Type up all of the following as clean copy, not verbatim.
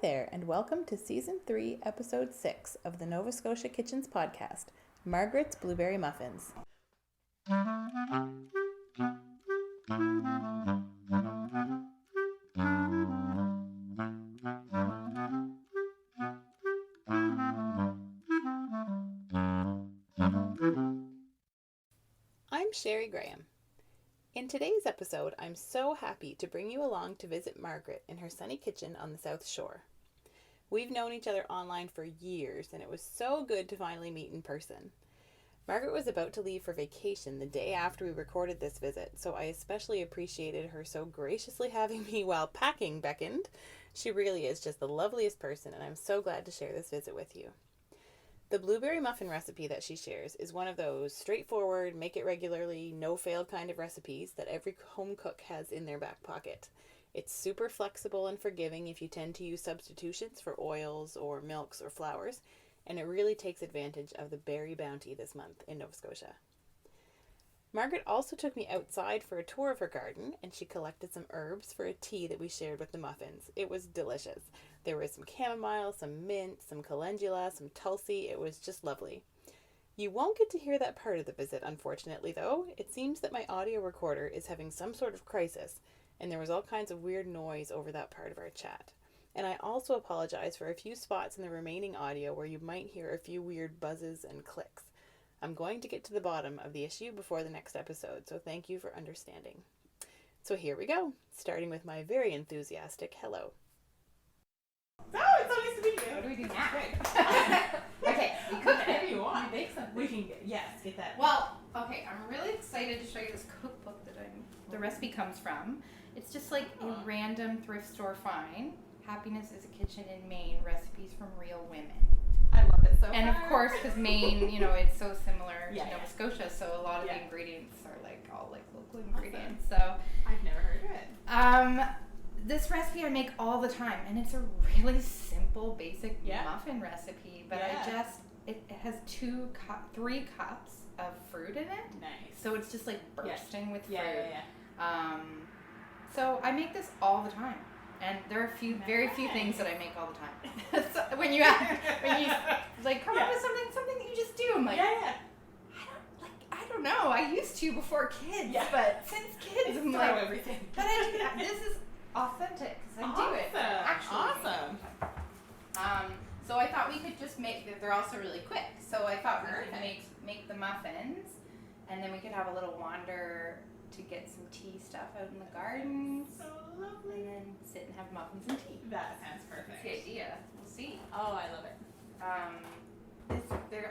there, and welcome to Season 3, Episode 6 of the Nova Scotia Kitchens podcast, Margaret's Blueberry Muffins. I'm Sherry Graham. In today's episode, I'm so happy to bring you along to visit Margaret in her sunny kitchen on the South Shore. We've known each other online for years, and it was so good to finally meet in person. Margaret was about to leave for vacation the day after we recorded this visit, so I especially appreciated her so graciously having me while packing beckoned. She really is just the loveliest person, and I'm so glad to share this visit with you. The blueberry muffin recipe that she shares is one of those straightforward, make it regularly, no-fail kind of recipes that every home cook has in their back pocket. It's super flexible and forgiving if you tend to use substitutions for oils or milks or flours, and it really takes advantage of the berry bounty this month in Nova Scotia. Margaret also took me outside for a tour of her garden, and she collected some herbs for a tea that we shared with the muffins. It was delicious. There was some chamomile, some mint, some calendula, some tulsi. It was just lovely. You won't get to hear that part of the visit, unfortunately, though. It seems that my audio recorder is having some sort of crisis, and there was all kinds of weird noise over that part of our chat. And I also apologize for a few spots in the remaining audio where you might hear a few weird buzzes and clicks. I'm going to get to the bottom of the issue before the next episode, so thank you for understanding. So here we go, starting with my very enthusiastic hello. Oh, it's so nice to meet you. What do we do now? Great. Okay, we cook Whatever you want. We bake something. We can get that. Well, okay, I'm really excited to show you this cookbook that the recipe comes from. It's just like a random thrift store find. Happiness is a Kitchen in Maine, recipes from real women. I love it so much. And of course, because Maine, it's so similar to Yeah, Nova Scotia, so a lot of Yeah. the ingredients are like all like local ingredients. So I've never heard of it. this recipe I make all the time, and it's a really simple, basic Yeah. muffin recipe. But Yeah. it has 3 cups of fruit in it. Nice. So it's just like bursting with fruit. Yeah. So I make this all the time, and there are very few things that I make all the time. So when you like come up with something that you just do, I'm like, Yeah. I don't know. I used to before kids, Yeah. but since kids, I'm Throw like, everything. but this is authentic because I do it. Actually, Awesome. So I thought we could just make. They're also really quick. So I thought we could Perfect. make the muffins, and then we could have a little wander to get some tea stuff out in the garden, So and lovely. then sit and have muffins and tea. That sounds That's perfect. the idea. We'll see. Oh, I love it.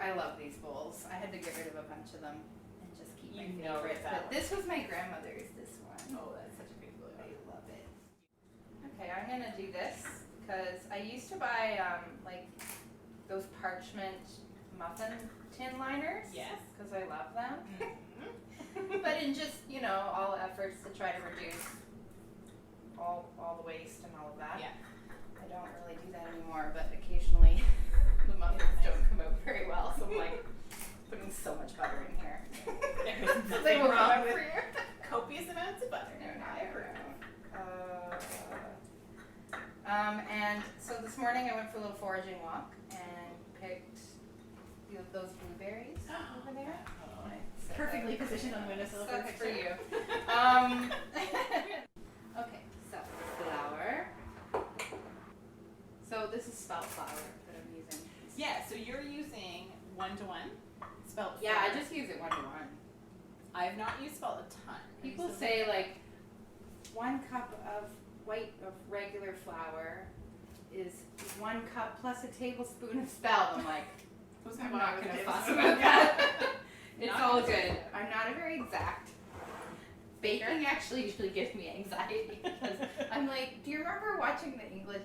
I love these bowls. I had to get rid of a bunch of them and just keep my You know favorites. that But this was my grandmother's. This one. Oh, that's such a big blue. I love it. Okay, I'm gonna do this because I used to buy like those parchment muffin tin liners. Yes. Because I love them. Mm-hmm. But in just all efforts to try to reduce all the waste and all of that. Yeah. I don't really do that anymore, but occasionally the muffins don't come out very well, so I'm like putting so much butter in here. There's So they nothing will wrong come with for you. copious amounts of butter. No, and so this morning I went for a little foraging walk and picked those blueberries over there. So Perfectly positioned on the windowsill Stuff for for picture. you. Okay, so flour. So this is spelt flour that I'm using. Yeah, so you're using 1-to-1 spelt. Yeah, flour. I just use it 1-to-1. I've not used spelt a ton. People say like 1 cup of regular flour is 1 cup plus a tablespoon of spelt. I'm like, I'm not gonna fuss about that. It's all good. I'm not a very exact. Baking actually usually gives me anxiety because I'm like, do you remember watching the English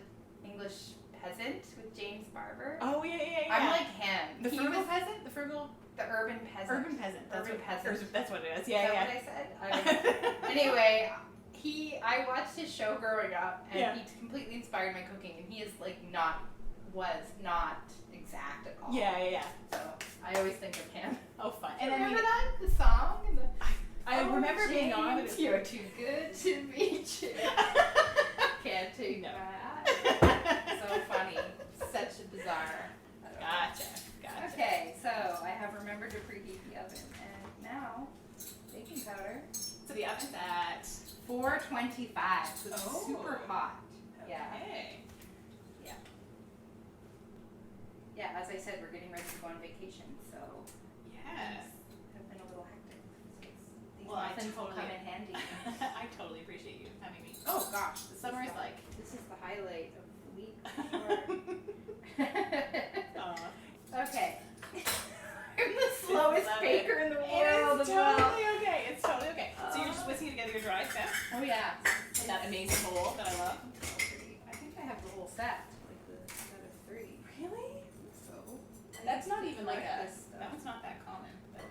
Peasant with James Barber? Oh yeah. I'm like him. The He frugal was peasant? The frugal the urban peasant. urban peasant. That's Urban what, peasant. That's what it is. Is Yeah, that yeah. what I said? Anyway, I watched his show growing up, and Yeah. he completely inspired my cooking. And he is like was not exact at all. Yeah. So I always think of him. Oh, fun. And And remember then that the song and the. I remember being on James, it. you're too good to be true. Can't take No. that. So So the oven's at 425. So it's Oh. super hot. Yeah. Okay. Yeah, as I said, we're getting ready to go on vacation, so Yes. things have been a little hectic. So these Well, I muffins will come totally- in handy. I totally appreciate you having me. Oh gosh, The summer is like. this is the highlight of the week. For sure. Okay. I'm the slowest Love baker it. in the world It's as well. totally okay. It's totally okay. So you're just whisking together your dry stuff Oh yeah. in that amazing bowl that I love. I think I have the whole set, like the set of 3. Really? So That's not even like a. this stuff. That one's not that common, but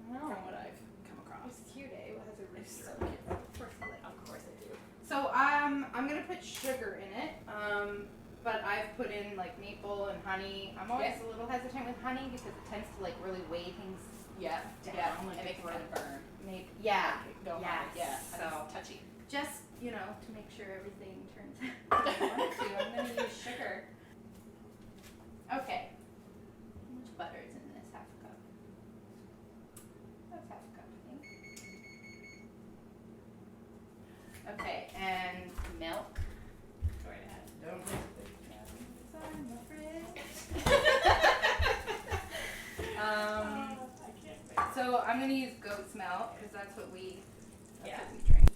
No. from what I've come across. It's cute, eh? It has a It's rooster. so cute. Of course I like it. Of course I do. So I'm gonna put sugar in it, but I've put in like maple and honey. I'm always a little hesitant with honey because it tends to like really weigh things Yeah. down. Yeah. Like And make it kind of burn. maybe yeah. Go Yes. hard. Yeah. So It's touchy. just to make sure everything turns out as I want it to, I'm gonna use sugar. Okay. How much butter is in this? Half a cup. That's half a cup, I think. Okay, and milk. Go right ahead. Don't I can't. So I'm gonna use goat's milk because that's what we Yeah. drink.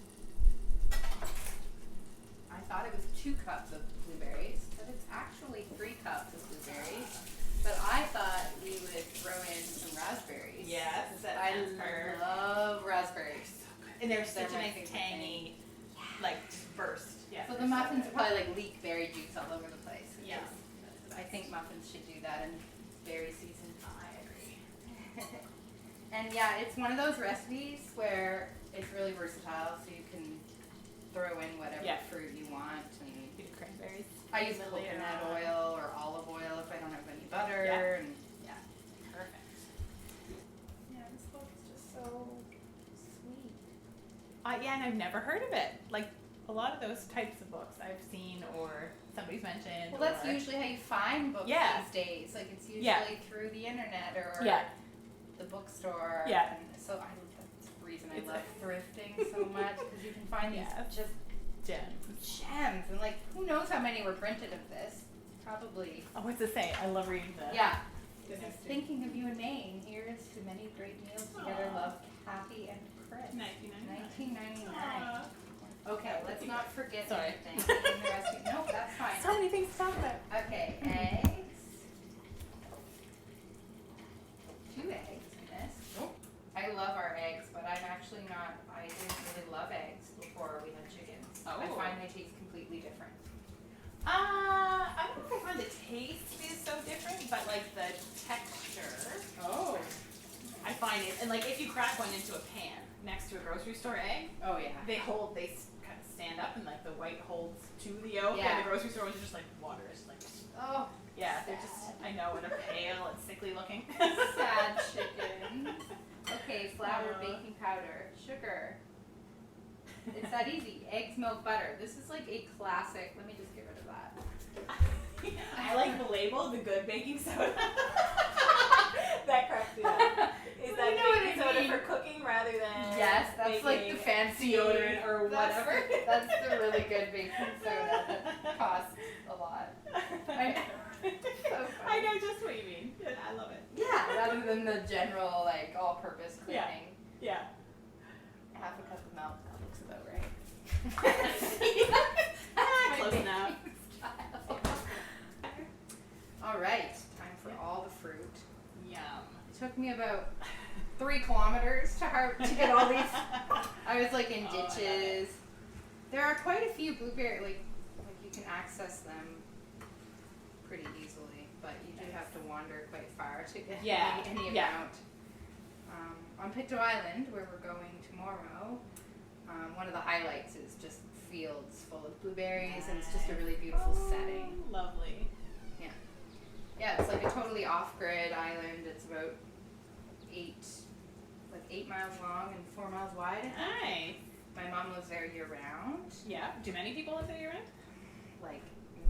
I thought it was 2 cups of blueberries, but it's actually 3 cups of blueberries. But I thought we would throw in some raspberries. Yes, that I sounds perfect. love raspberries. And they're such a my nice favorite tangy, like just burst. Yeah. So they're the muffins good. probably like leak berry juice all over the place. which Yeah. is- I think muffins should do that in berry season. I agree. And yeah, it's one of those recipes where it's really versatile, so you can throw in whatever Yeah. fruit you want. And You do cranberries. I use Later coconut on. oil or olive oil if I don't have any butter. Yeah. And Perfect. yeah, this book is just so sweet. Yeah, and I've never heard of it. Like a lot of those types of books I've seen or somebody's mentioned. Well, that's or, usually how you find books Yeah. these days. Like it's usually Yeah. through the internet or Yeah. the bookstore. Yeah. And so that's the reason I It's- love thrifting so much because you can find these Yeah. just Gems. gems and like who knows how many were printed of this? Probably. Oh, what's it say? I love reading the. Yeah. the This is history. thinking of you in Maine. Here's to many great meals together. Aw. Love, Kathy and Chris. 1999. 1999. Okay, let's not forget Sorry. anything in the recipe. No, that's fine. So many things to talk about. Okay, eggs. 2 eggs in this. I love our eggs, but I'm actually not. I didn't really love eggs before we had chickens. I Oh. find they taste completely different. I don't know if I find the taste is so different, but like the texture, Oh. I find it. And like if you crack one into a pan next to a grocery store egg, Oh yeah. they kind of stand up and like the white holds to the yolk. Yeah. And the grocery store ones are just like water. It's like Oh. yeah, they're just I know, and they're pale and sickly looking. Sad chickens. Okay, flour, Uh. baking powder, sugar. It's that easy. Eggs, milk, butter. This is like a classic. Let me just get rid of that. I like the label, the good baking soda. That cracks me up. Is that You know what baking I soda mean. for cooking rather than Yes, that's like the baking fancy deodorant or that's whatever? That's the really good baking soda that costs a lot. I know. So I funny. know just what you mean. I love it. Yeah, rather than the general like all-purpose Yeah. cleaning. Yeah. Half a cup of milk. That looks about right. That's Close my enough. baking style. All right, time for all the fruit. Yum. It took me about 3 kilometers to get all these. I was like in Oh, I love ditches. There are quite a few blueberry like you can access them pretty easily, but you do have to wander quite far to get Yeah, any yeah. amount. On Pictou Island, where we're going tomorrow, one of the highlights is just fields full of blueberries, and it's just a really beautiful setting. Lovely. Yeah, it's like a totally off-grid island. It's about 8 miles long and 4 miles wide. Nice. My mom lives there year-round. Yeah. Do many people live there year round? Like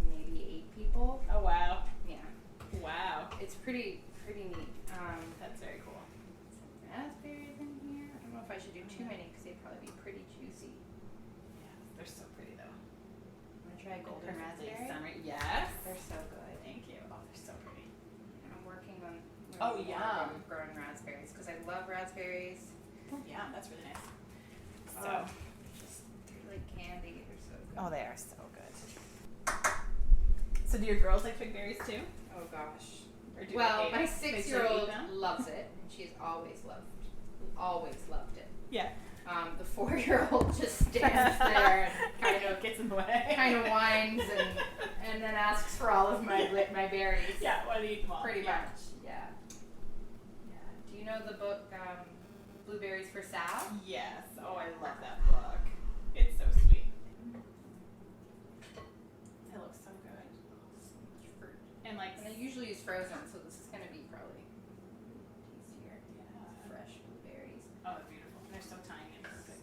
maybe 8 people. Oh wow. Yeah, Wow. it's pretty neat. That's very cool. Some raspberries in here. I don't know if I should do too many because they probably try golden raspberry? Summer. Yes. They're so good. Thank you. Oh, they're so pretty. I'm working on Oh, learning more yum. about growing raspberries because I love raspberries. Oh, yeah, that's really nice. So, They're like candy. They're so good. oh, they are so good. So, do your girls like fig berries too? Oh gosh. Or do Well, they my hate- they 6-year-old eat them? loves it, and she's always loved it. Yeah. The 4-year-old just stands there and kind of gets in the way. kind of whines and then asks for all of my berries. Yeah, want to eat them all. Pretty Yeah. much. Yeah. Do you know the book Blueberries for Sal? Yes. Oh, I love that book. It's so sweet. It looks so good. So much fruit. And like, And I usually use frozen, so this is gonna be probably tastier. yeah. Fresh blueberries. Oh, they're beautiful. They're so tiny and perfect.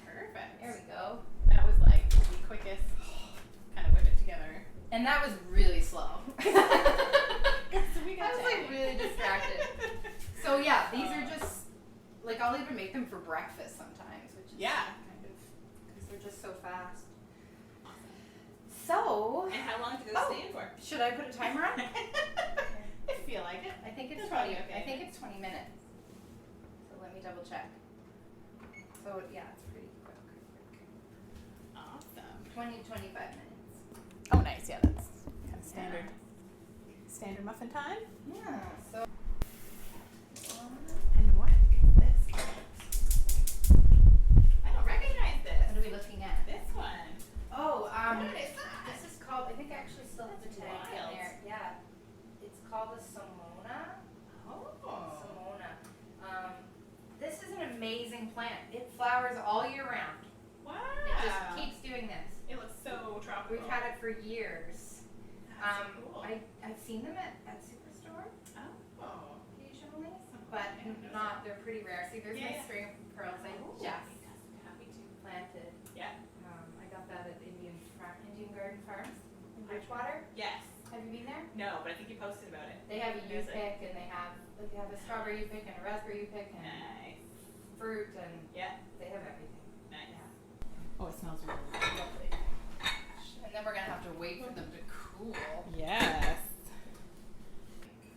Perfect. There we go. That was like the quickest kind of whip it together. And that was really slow. So we got I was like really distracted. So yeah, these are just like I'll even make them for breakfast sometimes, which is Yeah. kind of because they're just so fast. So And how long do those stay in for? should I put a timer on? I feel like it. I think it's That's 20. probably okay. I think it's 20 minutes. So let me double check. So yeah, it's pretty quick. Awesome. 20-25 minutes. Oh, nice. Yeah, that's kind of standard. Standard muffin time. Yeah. So. And what is this? I don't recognize What this. are we looking at? This one. Oh, What is that? this is called. I think I actually still have the That's tag wild. in there. Yeah. It's called a Simona. Oh. Simona. This is an amazing plant. It flowers all year round. Wow. It just keeps doing this. It looks so tropical. We've had it for years. That's so cool. I've seen them at Superstore Oh. occasionally, but not. They're pretty rare. See, there's Yeah, my yeah. string of pearls I just Happy to. planted. Yeah. I got that at Indian Garden Farms in Bridgewater. Yes. Have you been there? No, but I think you posted about it. They have a There's U-pick and they have a strawberry U-pick and a raspberry U-pick and Nice. fruit and Yeah. they have everything. Nice. Yeah. Oh, it smells really lovely. And then we're gonna have to wait for them to cool. Yes.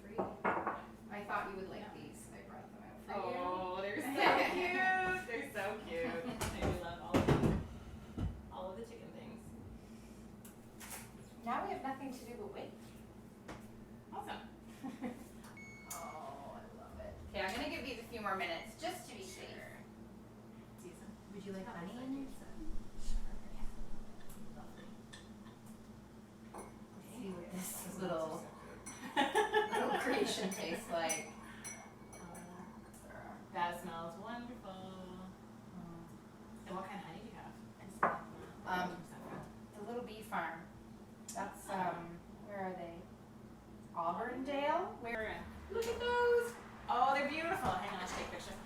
Free. I thought you would like these. I brought them out for you. Oh, they're so cute. They're so cute. I do love all of them. All of the chicken things. Now we have nothing to do but wait. Awesome. Oh, I love it. Okay, I'm gonna give these a few more minutes just to be safe. Season. Would you like honey in yours? Let's see what this little creation tastes like. That smells wonderful. And what kind of honey do you have? The Little Bee Farm. That's where are they? Auburndale? Where in? Look at those. Oh, they're beautiful. Hang on, let's take a picture.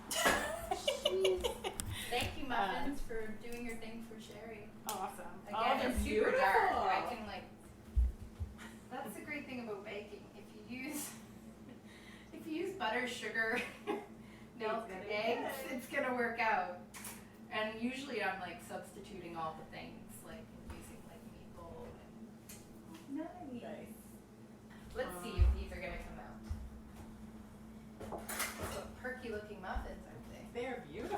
Thank you, Muffins, for doing your thing for Sherry. Awesome. Again, they're it's super beautiful. dark. I can like. That's the great thing about baking. If you use butter, sugar, milk, It's gonna be eggs, good. it's gonna work out. And usually I'm like substituting all the things, like using like maple and nice. Let's see if these are gonna come out. So perky looking muffins, aren't they? They're beautiful.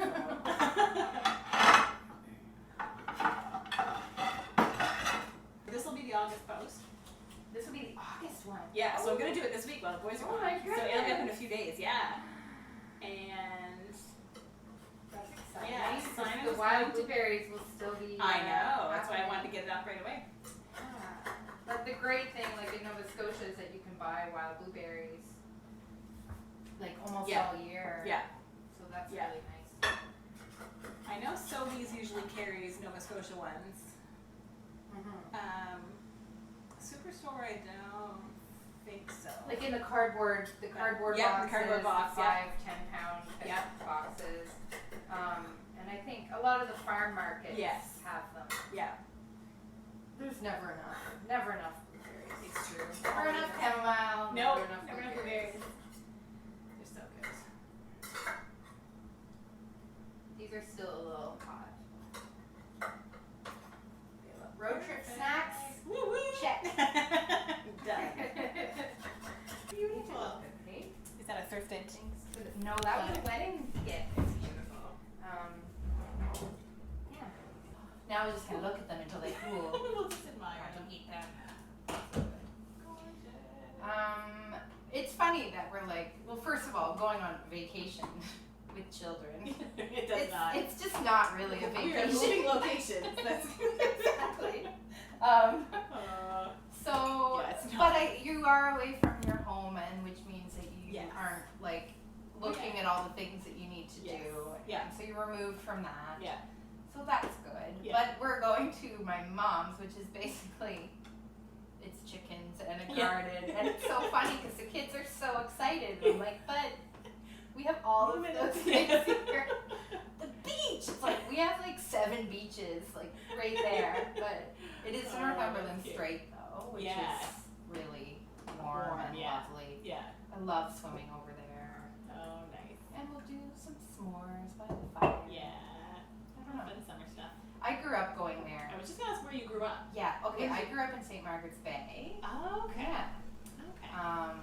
This will be the August post. This will be the August one. Yeah, so I'm gonna do it this week while the boys are Oh gone. my So it'll be up in a goodness. few days, yeah. And That's exciting. Yeah, Simon the was wild going to- blueberries will still be. I know, that's why I happening. wanted to get it up right away. Yeah. But the great thing, like in Nova Scotia, is that you can buy wild blueberries, like almost Yeah. all year. Yeah. So that's Yeah. really nice. I know Sobeys usually carries Nova Scotia ones. Superstore, I don't think so. Like in the cardboard Yeah, boxes, the cardboard box, the yeah. 5-10 pound type Yeah. boxes. And I think a lot of the farm markets Yes. have them. Yeah, There's never enough. Never enough blueberries. it's true. Never enough chamomile. No, never enough never enough blueberries. blueberries. They're so good. These are still a little hot. funny that we're like, well, first of all, going on vacation with children. It does not. It's just not really a We are vacation. moving locations. That's Exactly. So, Yeah, it's not. but you are away from your home, and which means that you Yes. aren't like looking at all the things that you need to Yes. do. Yeah. So you're removed from that. Yeah. So that's good. Yeah. But we're going to my mom's, which is basically it's chickens and a Yeah. garden, and it's so funny because the kids are so excited. I'm like, but we have all of those things here. The beach. It's like we have like 7 beaches like right there, but it is Oh, Northumberland that's cute. Strait though, which Yes. is really warm and yeah. lovely. Yeah. I love swimming over there, Oh, nice. and we'll do some s'mores by the fire. Yeah. I don't know. Fun summer stuff. I grew up going there. I was just gonna ask where you grew up. Yeah. Okay. Where's I grew up in St. Margaret's Bay. Oh, okay. Yeah. Okay.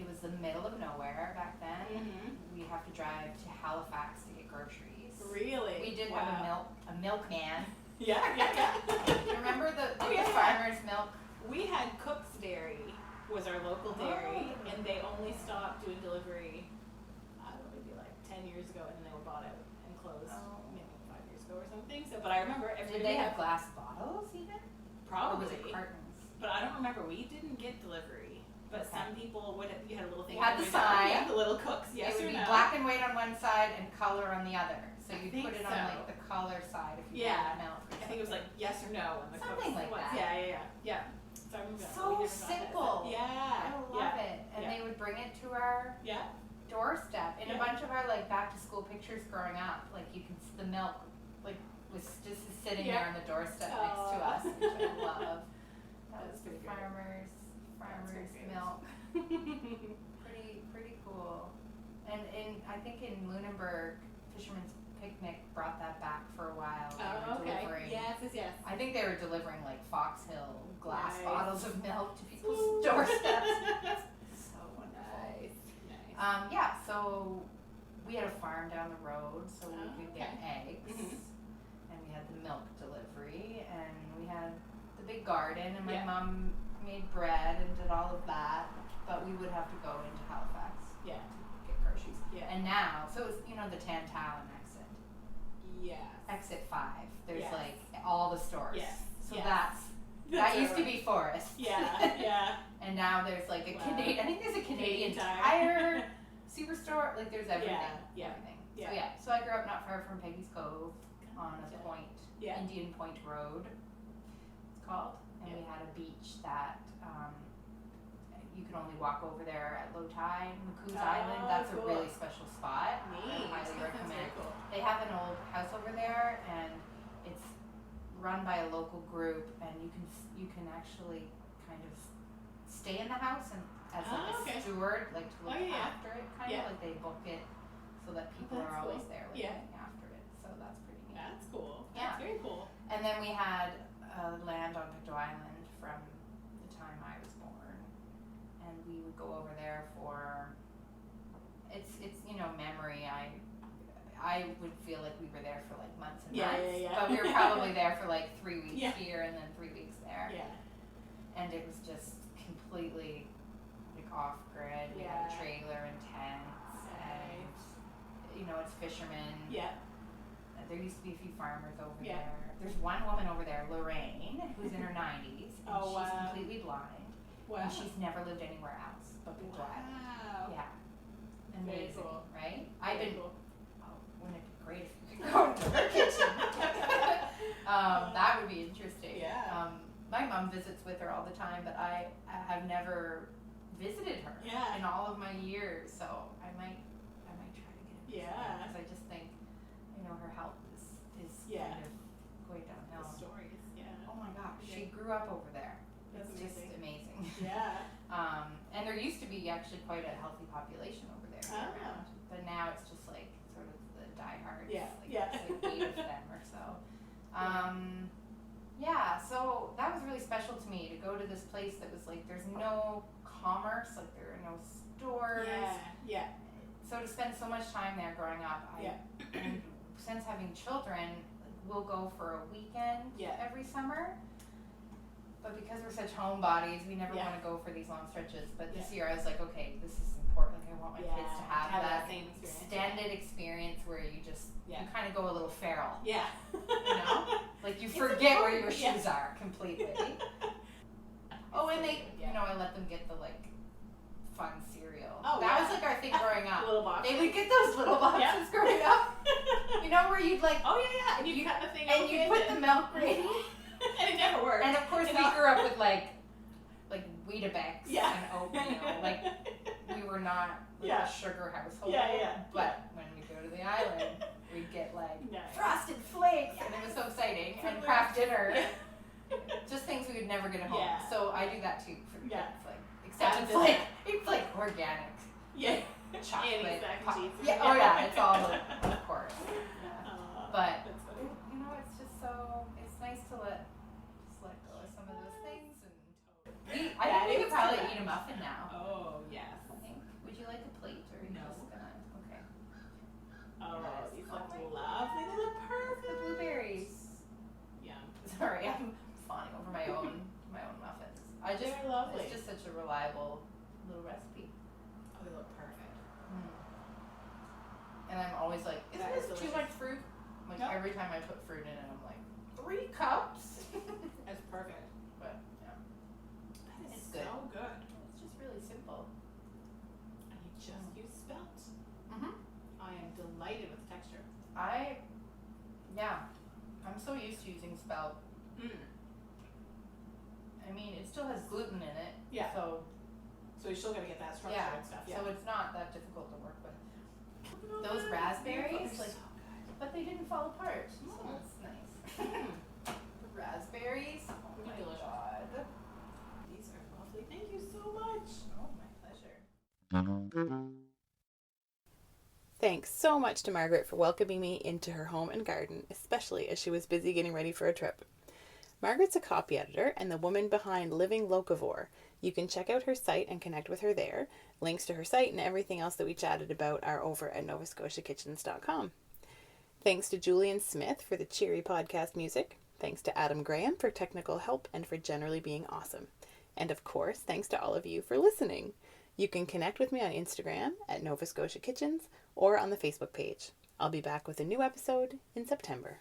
It was the middle of nowhere back then. Mhm. We have to drive to Halifax to get groceries. Really? We did Wow. have a milkman. Yeah, yeah, yeah. Remember the Oh, yeah, yeah. farmer's milk? We had Cook's Dairy was our local dairy, Oh. and they only stopped doing delivery, I don't know, maybe like 10 years ago, and then they were bought out and closed Oh. maybe 5 years ago or something. So, but I remember everybody Did they would have glass bottles even? probably, Or was it cartons? but I don't remember. We didn't get delivery, but Okay. some people would. You had a little thing. You had the on window. sign. Yeah, the little Cooks. Yes it would or be no? black and white on one side and color on the other. So I you'd think put it so. on like the color side if you Yeah. wanted milk. Or I think it was like something. yes or no on the Something Cooks like ones. that. Yeah. So I remember. So we never got that. simple. Yeah. I love yeah. it. And Yeah. they would bring it to our Yeah. doorstep. In Yeah. a bunch of our like back to school pictures growing up, like you can the milk like was just sitting Yeah. there on the doorstep next to Aw. us, which I love. That That's was the pretty great. farmers That's great. milk. Pretty cool. And I think in Lunenburg, Fisherman's Picnic brought that back for a while. They Oh, were okay. delivering- Yes. I think they were delivering like Fox Hill glass Nice. bottles of milk to people's doorsteps. So wonderful. Nice. Yeah, so we had a farm down the road, so we Oh, could get okay. eggs, Mhm. and we had the milk delivery, and we had the big garden, and my Yeah. mom made bread and did all of that, but we would have to go into Halifax Yeah. to get groceries. Yeah. And now, so it was, the Tantallon exit, Yeah. exit 5, there's Yes. like all the stores. Yes. So Yes. that used to be Forest. Yeah. And now there's like a Wow. Canadian, I think there's a Canadian Canadian Tire. Tire superstore, like there's everything. Yeah. Everything. Yeah. So so I grew up not far from Peggy's Cove on a Gotcha. point, Yeah. Indian Point Road, it's called. And we Yeah. had a beach that you could only walk over there at low tide, McCoos Island. That's cool. a really special spot. Neat. I highly That's very recommend. cool. They have an old house over there, and it's run by a local group, and you can actually kind of stay in the house and as like Oh, okay. a steward, like to look Oh, yeah. after it, kind Yeah. of like they book it so that people that's are always cool. there Yeah. looking after it. So that's pretty neat. That's cool. Yeah. That's very cool. And then we had land on Pictou Island from the time I was born, and we would go over there for. It's memory. I would feel like we were there for like months and Yeah, months, yeah. but we were probably there for like 3 weeks Yeah. here and then 3 weeks there, Yeah. and it was just completely like off grid. We had a Yeah. trailer and tents, and it's fishermen. Yeah. There used to be a few farmers over Yeah. there. There's one woman over there, Lorraine, who's in her 90s, and Oh, she's wow. completely blind, Wow. and she's never lived anywhere else but Pictou Island. Wow. Yeah, Very amazing, cool. right? I've Very been. cool. Oh, wouldn't it be great if you could go into her kitchen? That would be interesting. Yeah. My mom visits with her all the time, but I have never visited her Yeah. in all of my years, so I might try to get a visit Yeah. because I just think, her health is Yeah. kind of going downhill. The stories. Yeah. Oh my gosh, Yeah. she grew up over there. That's It's amazing. just amazing. Yeah. And there used to be actually quite a healthy population over there Ah. around, but now it's just like sort of the diehards. Yeah, Like, yeah. It's like 8 of them or so. Yeah, so that was really special to me to go to this place that was like there's no commerce, like there are no stores. Yeah. So to spend so much time there growing up, and since having children, we'll go for a weekend Yeah. every summer. But because we're such homebodies, we never Yeah. want to go for these long stretches. But this Yeah. year I was like, okay, this is important. Like I want my Yeah, kids to have that same experience. extended experience where you just Yeah. you kind of go a little feral. Yeah. You know, like you It's forget where your important, shoes are completely. Oh, and they, Yeah. you know, I let them get the like fun cereal. Oh, that yeah. was like our thing growing up. Little boxes. They would get those little boxes Yeah. growing up. You know, where you'd like, Oh yeah. And you cut the thing and open you put the milk right. and it never worked. And of course, we grew up with like Weetabix Yeah. and oatmeal. Like we were not like Yeah. a sugar household. Yeah. But when we go to the island, we'd get like Nice. Frosted Flakes, and it was so exciting. And craft dinner. Yeah. Just things we would never get at home. Yeah. So I do that too for the Yeah. kids. Like, except Added it's to like that. it's like organic Yeah. chocolate. Annie's mac and pop- cheese. Yeah. Oh yeah. It's all of course. Yeah. But That's funny. you know, it's just so it's nice to let go of some of those things. And I That think we is could probably correct. eat a muffin now. Oh yes. I think. Would you like a plate or are you No. just gonna? Okay. Oh, Yes. these Oh look my lovely. They look The perfect. blueberries. Yum. Sorry, I'm fawning over my own muffins. They're lovely. It's just such a reliable little recipe. Oh, they look perfect. And I'm always like, isn't That is this too delicious. much fruit? Like Nope. every time I put fruit in it, I'm like, 3 cups. That's perfect. But yeah, That is It's good. so good. it's just really simple. And you just use spelt. Mhm. I am delighted with the texture. I'm so used to using spelt. I mean, it still has gluten in it. Yeah. So So you still gotta get that structure yeah, and stuff. so it's not that difficult to work with. Oh, Those they're raspberries, so like, good. but they didn't fall apart, so Mm. that's nice. The raspberries, oh They're my delicious. god. These are lovely. Thank you so much. Oh, my pleasure. Thanks so much to Margaret for welcoming me into her home and garden, especially as she was busy getting ready for a trip. Margaret's a copy editor and the woman behind Living Locavore. You can check out her site and connect with her there. Links to her site and everything else that we chatted about are over at novascotiakitchens.com. Thanks to Julian Smith for the cheery podcast music. Thanks to Adam Graham for technical help and for generally being awesome. And of course, thanks to all of you for listening. You can connect with me on Instagram at Nova Scotia Kitchens or on the Facebook page. I'll be back with a new episode in September.